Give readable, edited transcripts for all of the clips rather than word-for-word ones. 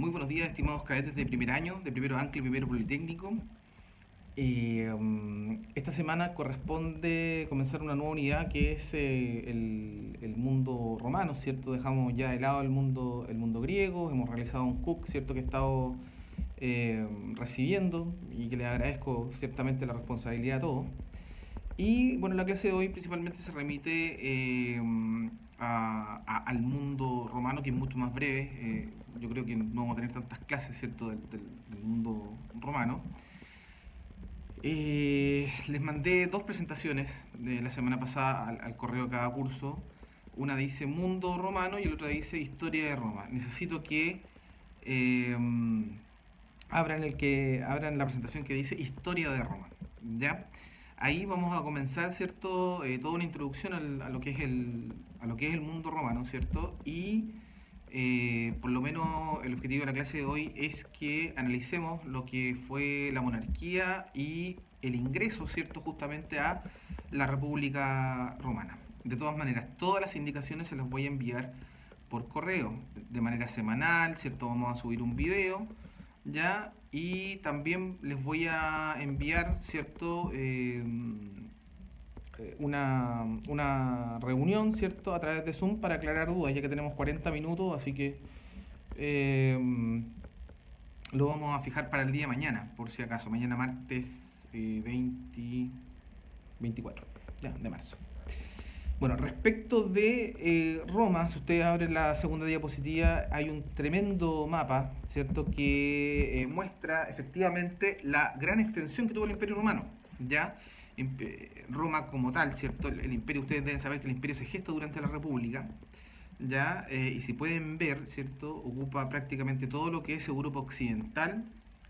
Muy buenos días, estimados cadetes de primer año, de primero ANCLE y primero Politécnico. Esta semana corresponde comenzar una nueva unidad que es el mundo romano, ¿cierto? Dejamos ya de lado el mundo griego, hemos realizado un CUC, ¿cierto? Que he estado recibiendo y que les agradezco ciertamente la responsabilidad a todos. Y bueno, la clase de hoy principalmente se remite al mundo romano, que es mucho más breve. Yo creo que no vamos a tener tantas clases, ¿cierto?, del mundo romano. Les mandé dos presentaciones de la semana pasada al correo de cada curso. Una dice Mundo Romano y la otra dice Historia de Roma. Necesito que eh, abran la presentación que dice Historia de Roma. ¿Ya? Ahí vamos a comenzar, ¿cierto? Toda una introducción a lo que es a lo que es el mundo romano, ¿cierto? Y por lo menos el objetivo de la clase de hoy es que analicemos lo que fue la monarquía y el ingreso, ¿cierto?, justamente a la República Romana. De todas maneras, todas las indicaciones se las voy a enviar por correo, de manera semanal, ¿cierto? Vamos a subir un video, ¿ya? Y también les voy a enviar, ¿cierto? Una reunión, ¿cierto? A través de Zoom para aclarar dudas, ya que tenemos 40 minutos, así que eh, lo vamos a fijar para el día de mañana, por si acaso, mañana martes 24 ya, de marzo. Bueno, respecto de Roma, si ustedes abren la segunda diapositiva, hay un tremendo mapa, ¿cierto?, que muestra efectivamente la gran extensión que tuvo el Imperio Romano, ¿ya? Roma como tal, ¿cierto? El imperio, ustedes deben saber que el imperio se gesta durante la República, ¿ya? Y si pueden ver, ¿cierto?, ocupa prácticamente todo lo que es Europa Occidental,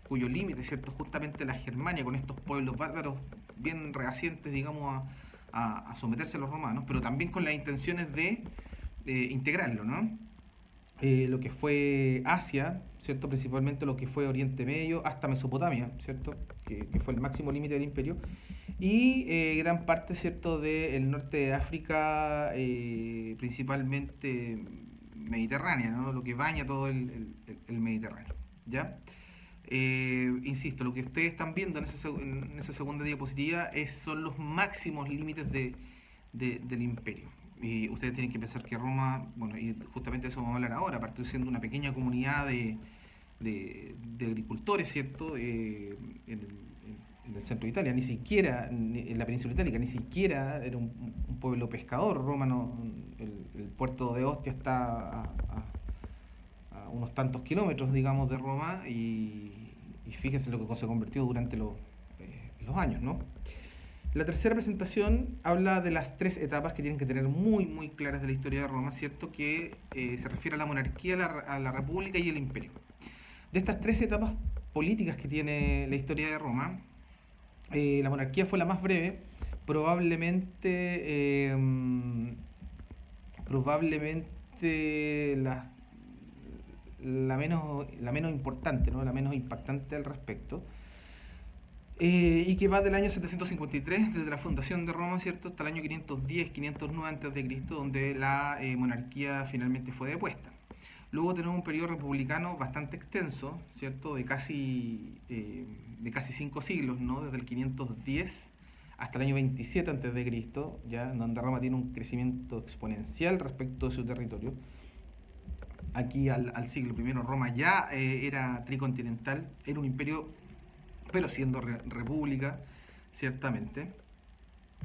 cuyo límite, ¿cierto?, justamente la Germania, con estos pueblos bárbaros bien reacientes, digamos, a someterse a los romanos, pero también con las intenciones de integrarlo, ¿no? Lo que fue Asia, ¿cierto? Principalmente lo que fue Oriente Medio, hasta Mesopotamia, ¿cierto? Que fue el máximo límite del imperio, y gran parte, ¿cierto?, del norte de África, principalmente mediterránea, ¿no? Lo que baña todo el Mediterráneo, ¿ya? Insisto, lo que ustedes están viendo en esa segunda diapositiva son los máximos límites del imperio. Y ustedes tienen que pensar que Roma, bueno, y justamente de eso vamos a hablar ahora, partió siendo una pequeña comunidad de agricultores, ¿cierto? En el centro de Italia, ni siquiera, en la península itálica, ni siquiera era un pueblo pescador. Roma no, el puerto de Ostia está a unos tantos kilómetros, digamos, de Roma, y fíjense lo que se convirtió durante los años, ¿no? La tercera presentación habla de las tres etapas que tienen que tener muy, muy claras de la historia de Roma, ¿cierto? Que se refiere a la monarquía, a la república y el imperio. De estas tres etapas políticas que tiene la historia de Roma, la monarquía fue la más breve, probablemente la menos importante, ¿no?, la menos impactante al respecto, y que va del año 753, desde la fundación de Roma, ¿cierto?, hasta el año 510-509 a.C., donde la monarquía finalmente fue depuesta. Luego tenemos un periodo republicano bastante extenso, ¿cierto?, de casi 5 siglos, ¿no?, desde el 510 hasta el año 27 a.C., ya, donde Roma tiene un crecimiento exponencial respecto de su territorio. Aquí al siglo I Roma ya era tricontinental, era un imperio, pero siendo república, ciertamente.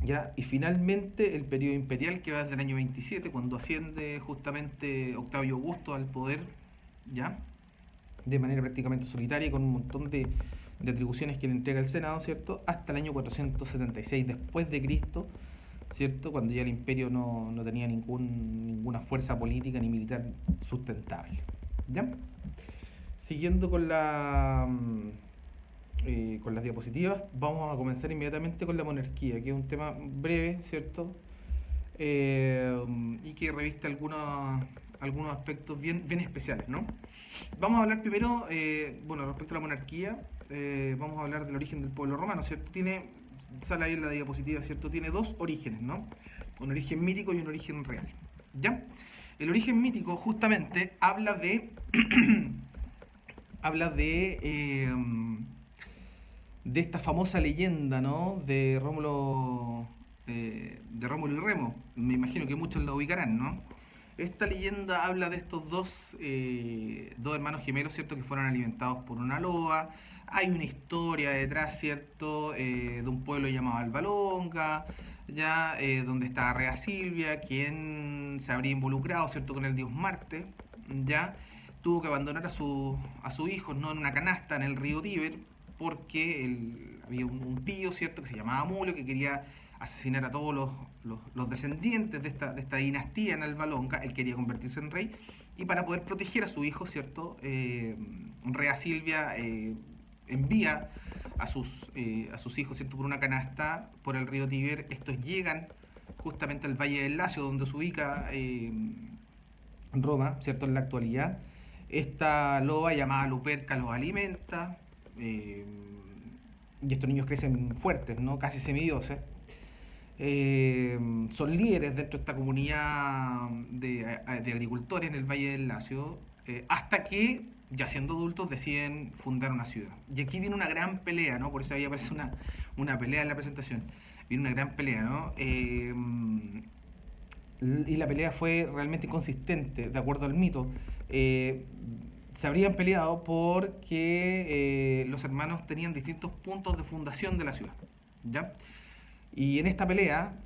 ¿Ya? Y finalmente el periodo imperial, que va desde el año 27, cuando asciende justamente Octavio Augusto al poder, ¿ya?, de manera prácticamente solitaria y con un montón de atribuciones que le entrega el Senado, ¿cierto?, hasta el año 476 después de Cristo, ¿cierto?, cuando ya el imperio no tenía ninguna fuerza política ni militar sustentable, ¿ya? Siguiendo con las diapositivas, vamos a comenzar inmediatamente con la monarquía, que es un tema breve, ¿cierto? Y que reviste algunos aspectos bien especiales, ¿no? Vamos a hablar primero, bueno, respecto a la monarquía, vamos a hablar del origen del pueblo romano, ¿cierto? Sale ahí en la diapositiva, ¿cierto? Tiene dos orígenes, ¿no? Un origen mítico y un origen real, ¿ya? El origen mítico justamente habla de habla de esta famosa leyenda, ¿no? De Rómulo y Remo. Me imagino que muchos la ubicarán, ¿no? Esta leyenda habla de estos dos hermanos gemelos, ¿cierto? Que fueron alimentados por una loba. Hay una historia detrás, ¿cierto? De un pueblo llamado Albalonga, ya, donde está Rea Silvia, quien se habría involucrado, ¿cierto? Con el dios Marte, ya. Tuvo que abandonar a sus hijos, ¿no? En una canasta en el río Tíber, porque había un tío, ¿cierto? Que se llamaba Mulio, que quería asesinar a todos los descendientes de esta dinastía en Alba Longa. Él quería convertirse en rey, y para poder proteger a su hijo, ¿cierto? Rea Silvia envía a sus hijos, ¿cierto? Por una canasta por el río Tíber. Estos llegan justamente al Valle del Lacio, donde se ubica Roma, ¿cierto? En la actualidad. Esta loba llamada Luperca los alimenta, y estos niños crecen fuertes, ¿no? Casi semidioses. Son líderes dentro de esta comunidad de agricultores en el Valle del Lacio, hasta que, ya siendo adultos, deciden fundar una ciudad. Y aquí viene una gran pelea, ¿no? Por eso ahí aparece una pelea en la presentación. Viene una gran pelea, ¿no? Y la pelea fue realmente inconsistente, de acuerdo al mito. Eh, Se habrían peleado porque los hermanos tenían distintos puntos de fundación de la ciudad, ¿ya? Y en esta pelea,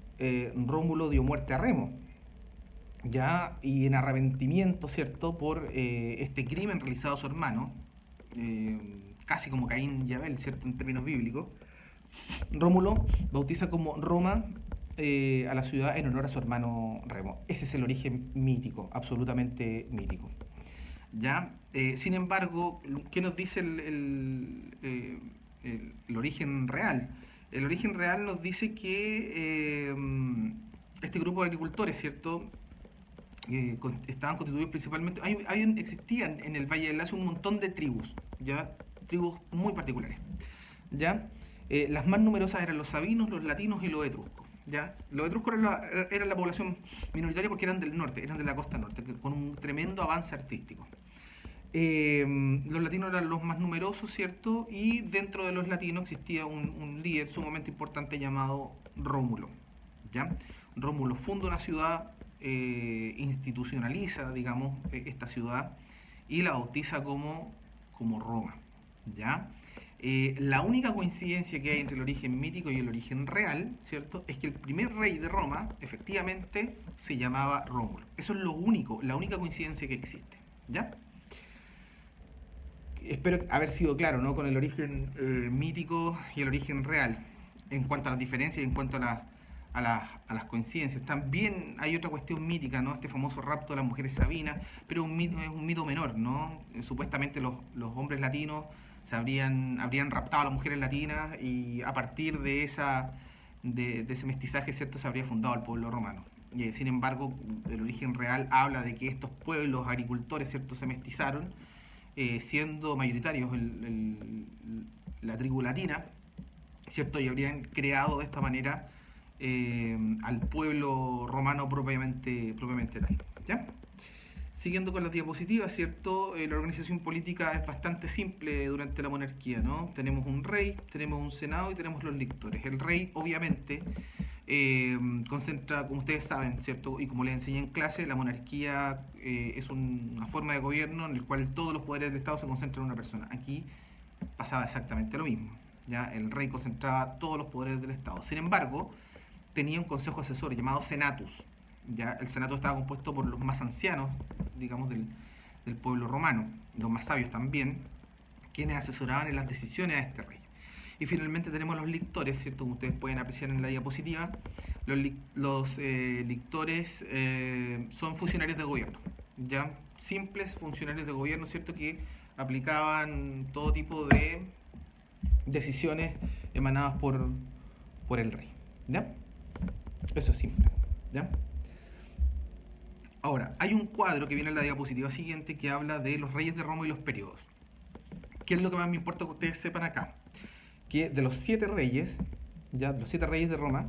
Rómulo dio muerte a Remo, ¿ya? Y en arrepentimiento, ¿cierto?, por este crimen realizado a su hermano, eh, casi como Caín y Abel, ¿cierto?, en términos bíblicos, Rómulo bautiza como Roma a la ciudad en honor a su hermano Remo. Ese es el origen mítico, absolutamente mítico. ¿Ya? Sin embargo, ¿qué nos dice el origen real? El origen real nos dice que este grupo de agricultores, ¿cierto? Estaban constituidos principalmente, existían en el Valle del Lacio un montón de tribus, ¿ya? Tribus muy particulares, ¿ya? Las más numerosas eran los sabinos, los latinos y los etruscos, ¿ya? Los etruscos eran la población minoritaria porque eran del norte, eran de la costa norte, con un tremendo avance artístico. Los latinos eran los más numerosos, ¿cierto? Y dentro de los latinos existía un líder sumamente importante llamado Rómulo, ¿ya? Rómulo funda una ciudad, institucionaliza, digamos, esta ciudad, y la bautiza como Roma, ¿ya? La única coincidencia que hay entre el origen mítico y el origen real, ¿cierto?, es que el primer rey de Roma, efectivamente, se llamaba Rómulo. Eso es lo único, la única coincidencia que existe, ¿ya? Espero haber sido claro, ¿no?, con el origen mítico y el origen real, en cuanto a las diferencias y en cuanto a las coincidencias. También hay otra cuestión mítica, ¿no? Este famoso rapto de las mujeres sabinas, pero es un mito menor, ¿no? Supuestamente los hombres latinos habrían raptado a las mujeres latinas, y a partir de ese mestizaje, ¿cierto?, se habría fundado el pueblo romano. Sin embargo, el origen real habla de que estos pueblos agricultores, ¿cierto?, se mestizaron, siendo mayoritarios la tribu latina, ¿cierto? Y habrían creado de esta manera al pueblo romano propiamente tal, ¿ya? Siguiendo con las diapositivas, ¿cierto? La organización política es bastante simple durante la monarquía, ¿no? Tenemos un rey, tenemos un senado y tenemos los lictores. El rey, obviamente, concentra, como ustedes saben, ¿cierto? Y como les enseñé en clase, la monarquía es una forma de gobierno en el cual todos los poderes del Estado se concentran en una persona. Aquí pasaba exactamente lo mismo, ¿ya? El rey concentraba todos los poderes del Estado. Sin embargo, tenía un consejo asesor llamado senatus. Ya el senato estaba compuesto por los más ancianos, digamos, del pueblo romano, los más sabios también, quienes asesoraban en las decisiones a este rey. Y finalmente tenemos los lictores, ¿cierto? Como ustedes pueden apreciar en la diapositiva. Los lictores son funcionarios de gobierno, ya simples funcionarios de gobierno, ¿cierto?, que aplicaban todo tipo de decisiones emanadas por el rey, ¿ya? Eso es simple, ¿ya? Ahora, hay un cuadro que viene en la diapositiva siguiente que habla de los reyes de Roma y los periodos. ¿Qué es lo que más me importa que ustedes sepan acá? Que de los 7 reyes, ya, de los 7 reyes de Roma,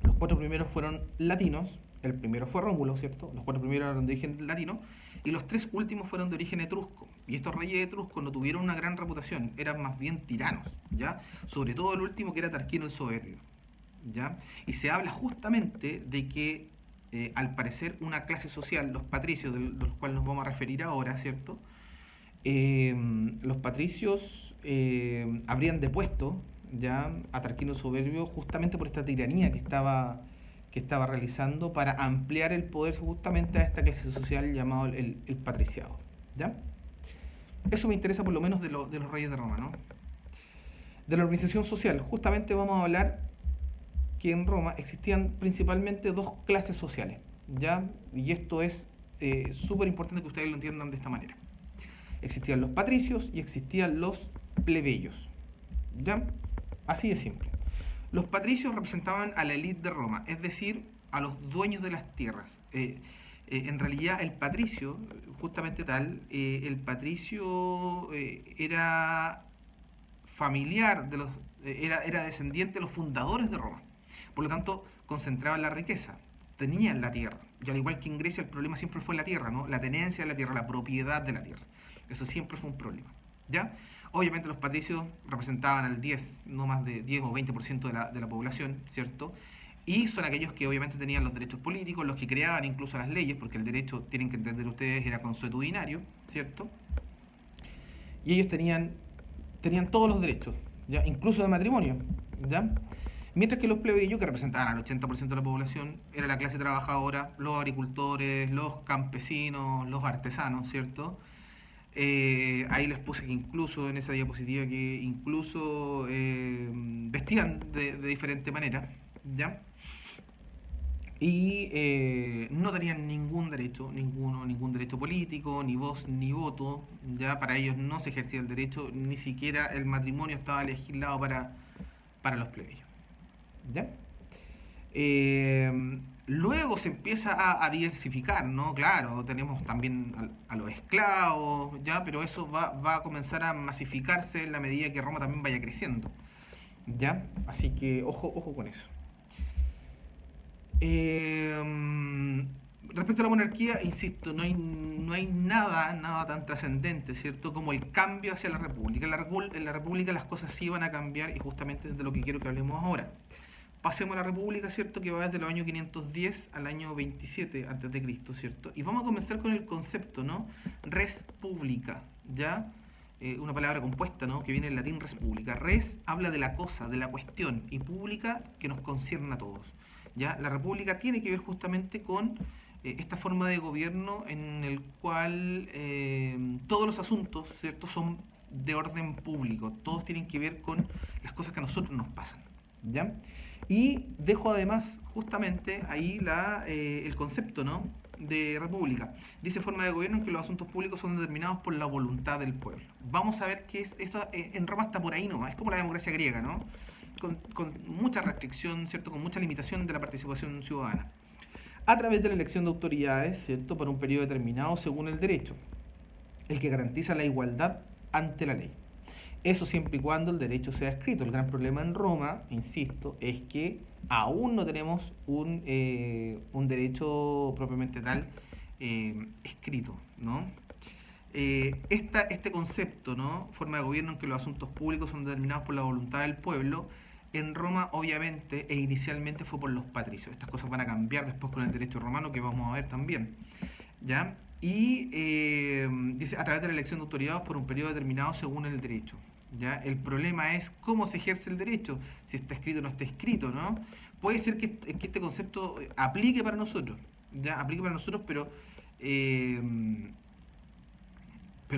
los 4 primeros fueron latinos. El primero fue Rómulo, ¿cierto? Los 4 primeros eran de origen latino, y los 3 últimos fueron de origen etrusco, Y estos reyes etruscos no tuvieron una gran reputación, eran más bien tiranos, ¿ya? Sobre todo el último, que era Tarquino el Soberbio, ¿ya? Y se habla justamente de que, al parecer, una clase social, los patricios, de los cuales nos vamos a referir ahora, ¿cierto? Eh, los patricios habrían depuesto ya a Tarquino Soberbio justamente por esta tiranía que estaba realizando para ampliar el poder justamente a esta clase social llamado el patriciado. ¿Ya? Eso me interesa por lo menos de los reyes de Roma, ¿no? De la organización social, justamente vamos a hablar que en Roma existían principalmente dos clases sociales, ¿ya? Y esto es súper importante que ustedes lo entiendan de esta manera. Existían los patricios y existían los plebeyos, ¿ya? Así de simple. Los patricios representaban a la élite de Roma, es decir, a los dueños de las tierras. En realidad el patricio, justamente tal, el patricio era familiar de los, era descendiente de los fundadores de Roma. Por lo tanto, concentraban la riqueza, tenían la tierra. Y al igual que en Grecia, el problema siempre fue la tierra, ¿no? La tenencia de la tierra, la propiedad de la tierra. Eso siempre fue un problema, ¿ya? Obviamente los patricios representaban al 10, no más de 10 o 20% de la población, ¿cierto? Y son aquellos que obviamente tenían los derechos políticos, los que creaban incluso las leyes, porque el derecho, tienen que entender ustedes, era consuetudinario, ¿cierto? Y ellos tenían todos los derechos, ¿ya? Incluso de matrimonio, ¿ya? Mientras que los plebeyos, que representaban al 80% de la población, era la clase trabajadora, los agricultores, los campesinos, los artesanos, ¿cierto? Ahí les puse que incluso en esa diapositiva que incluso vestían de diferente manera, ¿ya? Y no tenían ningún derecho, ningún derecho político, ni voz ni voto, ya para ellos no se ejercía el derecho, ni siquiera el matrimonio estaba legislado para los plebeyos, ¿ya? Luego se empieza a diversificar, ¿no? Claro, tenemos también a los esclavos, ¿ya? Pero eso va a comenzar a masificarse en la medida que Roma también vaya creciendo, ¿ya? Así que ojo con eso. Respecto a la monarquía, insisto, no hay nada tan trascendente, ¿cierto? Como el cambio hacia la república. En la república las cosas sí van a cambiar y justamente es de lo que quiero que hablemos ahora. Pasemos a la república, ¿cierto? Que va desde los años 510 al año 27 antes de Cristo, ¿cierto? Y vamos a comenzar con el concepto, ¿no? Res publica, ¿ya? Una palabra compuesta, ¿no? Que viene del latín res publica. Res habla de la cosa, de la cuestión, y pública que nos concierne a todos, ¿ya? La república tiene que ver justamente con esta forma de gobierno en el cual todos los asuntos, ¿cierto? Son de orden público, todos tienen que ver con las cosas que a nosotros nos pasan, ¿ya? Y dejo además justamente ahí el concepto, ¿no? De república. Dice forma de gobierno en que los asuntos públicos son determinados por la voluntad del pueblo. Vamos a ver qué es esto. En Roma está por ahí nomás, es como la democracia griega, ¿no? Con mucha restricción, ¿cierto? Con mucha limitación de la participación ciudadana. A través de la elección de autoridades, ¿cierto? Por un periodo determinado según el derecho, el que garantiza la igualdad ante la ley. Eso siempre y cuando el derecho sea escrito. El gran problema en Roma, insisto, es que aún no tenemos un derecho propiamente tal escrito, ¿no? Este concepto, ¿no? Forma de gobierno en que los asuntos públicos son determinados por la voluntad del pueblo, en Roma obviamente e inicialmente fue por los patricios. Estas cosas van a cambiar después con el derecho romano, que vamos a ver también, ¿ya? Y dice, a través de la elección de autoridades por un periodo determinado según el derecho, ¿ya? El problema es cómo se ejerce el derecho, si está escrito o no está escrito, ¿no? Puede ser que este concepto aplique para nosotros, ¿ya? Aplique para nosotros, pero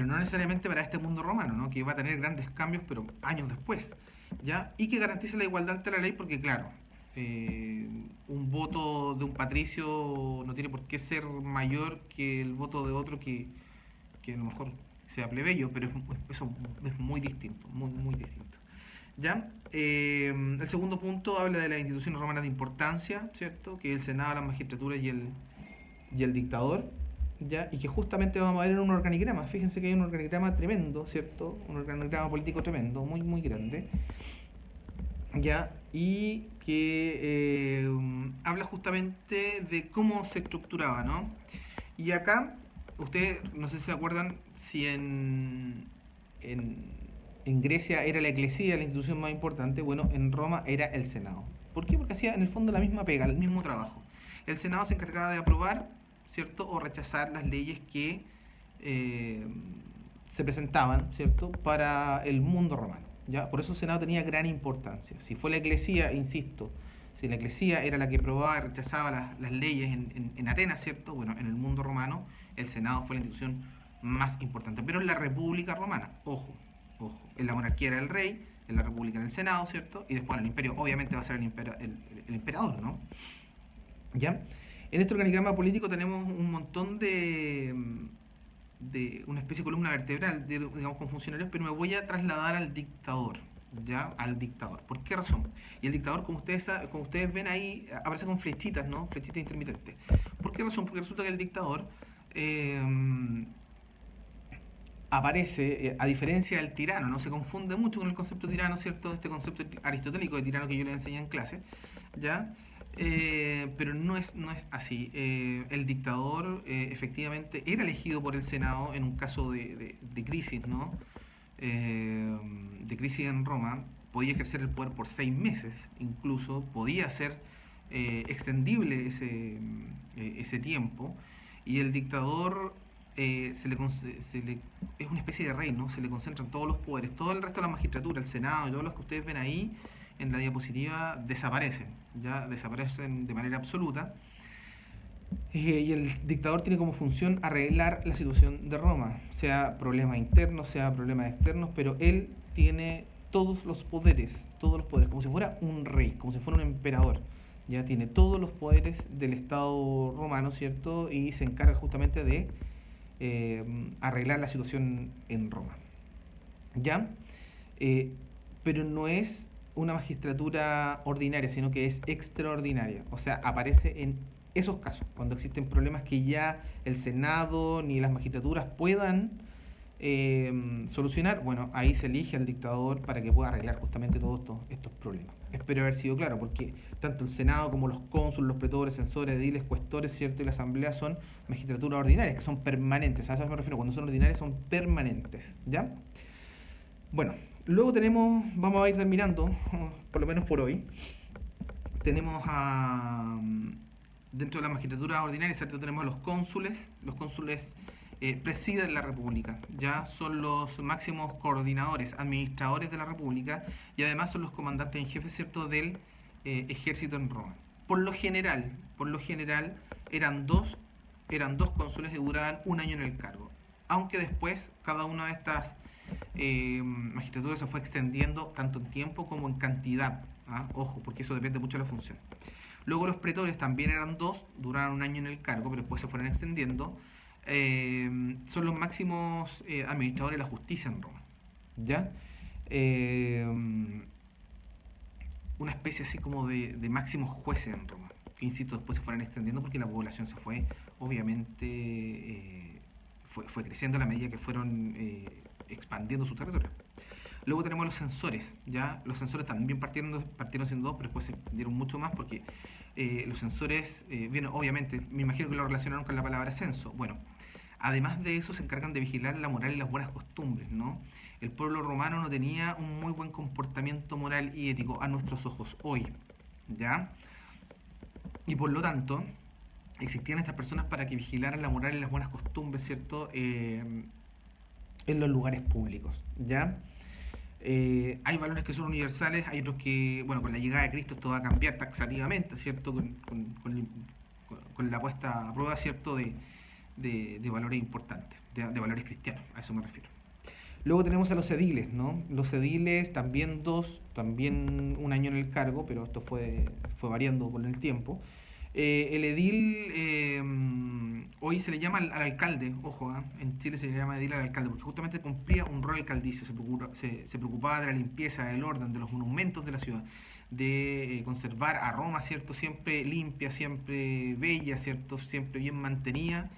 no necesariamente para este mundo romano, ¿no? Que va a tener grandes cambios, pero años después, ¿ya? Y que garantice la igualdad ante la ley, porque claro, un voto de un patricio no tiene por qué ser mayor que el voto de otro que a lo mejor sea plebeyo, pero eso es muy distinto, muy distinto, ¿ya? El segundo punto habla de las instituciones romanas de importancia, ¿cierto? Que es el Senado, la magistratura y el dictador, ¿ya? Y que justamente vamos a ver en un organigrama. Fíjense que hay un organigrama tremendo, ¿cierto? Un organigrama político tremendo, muy grande, ¿ya? Y que habla justamente de cómo se estructuraba, ¿no? Y acá ustedes, no sé si se acuerdan, si en, en Grecia era la eclesía la institución más importante, bueno, en Roma era el Senado. ¿Por qué? Porque hacía en el fondo la misma pega, el mismo trabajo. El Senado se encargaba de aprobar, ¿cierto? O rechazar las leyes que eh, se presentaban, ¿cierto? Para el mundo romano. ¿Ya? Por eso el Senado tenía gran importancia. Si fue la eclesía, insisto, si la eclesía era la que aprobaba y rechazaba las leyes en Atenas, ¿cierto? Bueno, en el mundo romano, el Senado fue la institución más importante. Pero en la República Romana, ojo, ojo, en la monarquía era el rey, en la República era el Senado, ¿cierto? Y después en el imperio, obviamente va a ser el emperador, ¿no? ¿Ya? En este organigrama político tenemos un montón de una especie de columna vertebral, digamos, con funcionarios, pero me voy a trasladar al dictador, ¿ya? Al dictador. ¿Por qué razón? Y el dictador, como ustedes ven ahí, aparece con flechitas, ¿no? Flechitas intermitentes. ¿Por qué razón? Porque resulta que el dictador eh, aparece, a diferencia del tirano, no se confunde mucho con el concepto tirano, ¿cierto? Este concepto aristotélico de tirano que yo le enseñé en clase, ¿ya? Pero no es así. El dictador efectivamente era elegido por el Senado en un caso de crisis, ¿no? De crisis en Roma. Podía ejercer el poder por 6 meses, incluso podía ser extendible ese tiempo. Y el dictador es una especie de rey, ¿no? Se le concentran todos los poderes. Todo el resto de la magistratura, el Senado y todos los que ustedes ven ahí en la diapositiva desaparecen, ya desaparecen de manera absoluta. Y el dictador tiene como función arreglar la situación de Roma, sea problemas internos, sea problemas externos, pero él tiene todos los poderes, como si fuera un rey, como si fuera un emperador. Ya tiene todos los poderes del Estado romano, ¿cierto? Y se encarga justamente de arreglar la situación en Roma. ¿Ya? Eh, pero no es una magistratura ordinaria, sino que es extraordinaria. O sea, aparece en esos casos, cuando existen problemas que ya el Senado ni las magistraturas puedan solucionar, bueno, ahí se elige al dictador para que pueda arreglar justamente todos estos problemas. Espero haber sido claro, porque tanto el Senado como los cónsules, los pretores, censores, ediles, cuestores, ¿cierto? Y la asamblea son magistraturas ordinarias, que son permanentes. A eso me refiero, cuando son ordinarias son permanentes, ¿ya? Bueno, luego vamos a ir terminando, por lo menos por hoy. Tenemos dentro de la magistratura ordinaria, ¿cierto? Tenemos a los cónsules. Los cónsules presiden la República, ya son los máximos coordinadores, administradores de la República y además son los comandantes en jefe, ¿cierto?, del ejército en Roma. Por lo general eran dos cónsules que duraban un año en el cargo, aunque después cada una de estas magistraturas se fue extendiendo tanto en tiempo como en cantidad. ¿Ah? Ojo, porque eso depende mucho de la función. Luego los pretores también eran dos, duraron un año en el cargo, pero después se fueron extendiendo. Son los máximos administradores de la justicia en Roma. ¿Ya? Eh, una especie así como de máximos jueces en Roma. Que insisto, después se fueron extendiendo porque la población se fue, obviamente, fue creciendo a la medida que fueron expandiendo su territorio. Luego tenemos los censores, ¿ya? Los censores también partieron siendo dos, pero después se extendieron mucho más porque los censores, bien, obviamente, me imagino que lo relacionaron con la palabra censo. Bueno, además de eso se encargan de vigilar la moral y las buenas costumbres, ¿no? El pueblo romano no tenía un muy buen comportamiento moral y ético a nuestros ojos hoy, ¿ya? Y por lo tanto, existían estas personas para que vigilaran la moral y las buenas costumbres, ¿cierto? En los lugares públicos, ¿ya? Hay valores que son universales, hay otros que, bueno, con la llegada de Cristo esto va a cambiar taxativamente, ¿cierto? Con la puesta a prueba, ¿cierto? De valores importantes, de valores cristianos, a eso me refiero. Luego tenemos a los ediles, ¿no? Los ediles también un año en el cargo, pero esto fue variando con el tiempo. El edil hoy se le llama al alcalde, ojo, en Chile se le llama edil al alcalde, porque justamente cumplía un rol alcaldicio, se preocupaba de la limpieza, del orden, de los monumentos de la ciudad, de conservar a Roma, ¿cierto? Siempre limpia, siempre bella, ¿cierto? Siempre bien mantenida,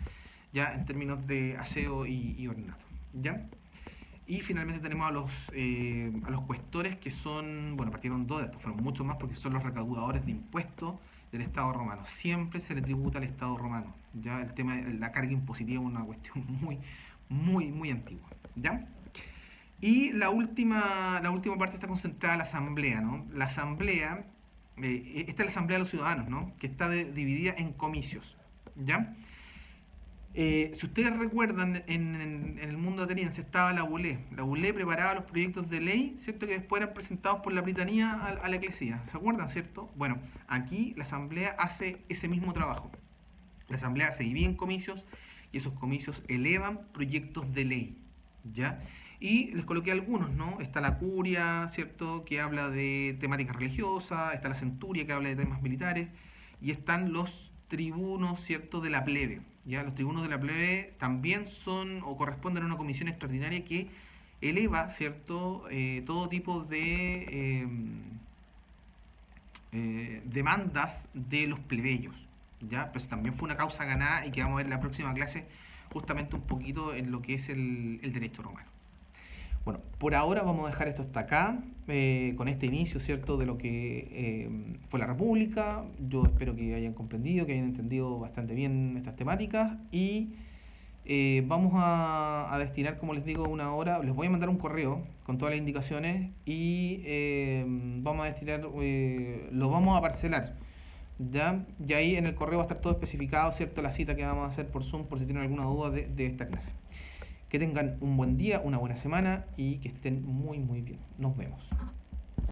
ya en términos de aseo y ornato, ¿ya? Y finalmente tenemos a los cuestores, que son, bueno, partieron dos, después fueron muchos más porque son los recaudadores de impuestos, del Estado romano. Siempre se le tributa al Estado romano. Ya el tema de la carga impositiva es una cuestión muy antigua. ¿Ya? Y la última parte está concentrada en la asamblea, ¿no? La asamblea, esta es la asamblea de los ciudadanos, ¿no? Que está dividida en comicios, ¿ya? Si ustedes recuerdan, en el mundo ateniense estaba la bulé. La bulé preparaba los proyectos de ley, ¿cierto? Que después eran presentados por la Britanía a la Eclesia. ¿Se acuerdan, cierto? Bueno, aquí la asamblea hace ese mismo trabajo. La asamblea se divide en comicios y esos comicios elevan proyectos de ley, ¿ya? Y les coloqué algunos, ¿no? Está la curia, ¿cierto? Que habla de temática religiosa, está la centuria que habla de temas militares, y están los tribunos, ¿cierto? De la plebe, ¿ya? Los tribunos de la plebe también son o corresponden a una comisión extraordinaria que eleva, ¿cierto? Todo tipo de demandas de los plebeyos, ¿ya? Pues también fue una causa ganada y que vamos a ver en la próxima clase justamente un poquito en lo que es el derecho romano. Bueno, por ahora vamos a dejar esto hasta acá, con este inicio, ¿cierto?, de lo que fue la República. Yo espero que hayan comprendido, que hayan entendido bastante bien estas temáticas y vamos a destinar, como les digo, una hora. Les voy a mandar un correo con todas las indicaciones y vamos a destinar, lo vamos a parcelar, ¿ya? Y ahí en el correo va a estar todo especificado, ¿cierto?, la cita que vamos a hacer por Zoom, por si tienen alguna duda de esta clase. Que tengan un buen día, una buena semana y que estén muy bien. Nos vemos.